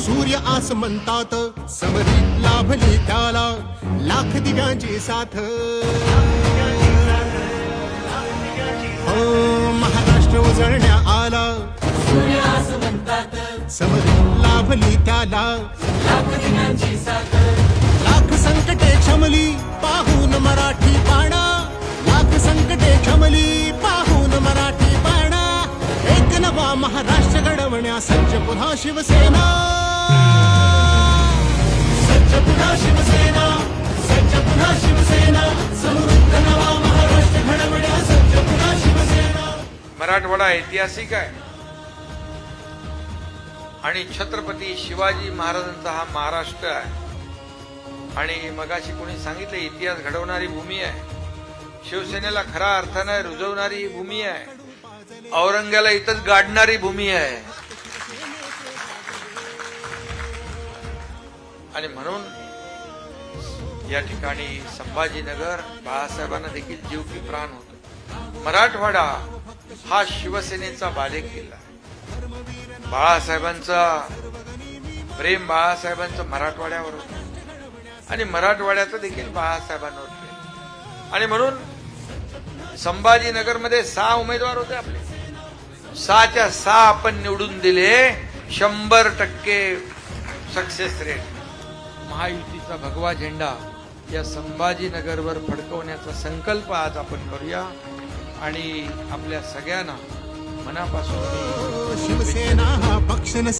सूर्य आस म्हणतात समरीत लाभली त्याला लाख दिव्यांची साथ हो महाराष्ट्र उजळण्या आला सूर्य आस म्हणतात समरीत लाभली त्याला लाख दिव्यांची साथ लाख संकटे क्षमली पाहून मराठी पाणा लाख संकटे क्षमली पाहून मराठी पाणा एक नवा महाराष्ट्र घडवण्या सज्ज पुन्हा शिवसेना सज्ज पुन्हा शिवसेना सज्ज पुन्हा शिवसेना समृद्ध नवा महाराष्ट्र घडवण्या सज्ज पुन्हा शिवसेना मराठवाडा ऐतिहासिक आहे आणि छत्रपती शिवाजी महाराजांचा हा महाराष्ट्र आहे आणि मगाशी कोणी सांगितलं इतिहास घडवणारी भूमी आहे. शिवसेनेला खऱ्या अर्थाने रुजवणारी भूमी आहे. औरंग्याला इथंच गाडणारी भूमी आहे. आणि म्हणून या ठिकाणी संभाजीनगर बाळासाहेबांना देखील जीव की प्राण होतो. मराठवाडा हा शिवसेनेचा बालेकिल्ला आहे. बाळासाहेबांचा प्रेम बाळासाहेबांचं मराठवाड्यावर होतं आणि मराठवाड्याचं देखील बाळासाहेबांवर प्रेम. आणि म्हणून संभाजीनगरमध्ये 6 उमेदवार होते आपले. 6च्या 6 आपण निवडून दिले. 100% सक्सेस रेट. महायुतीचा भगवा झेंडा या संभाजीनगरवर फडकवण्याचा संकल्प आज आपण करूया आणि आपल्या सगळ्यांना मनापासून शिवसेना हा पक्ष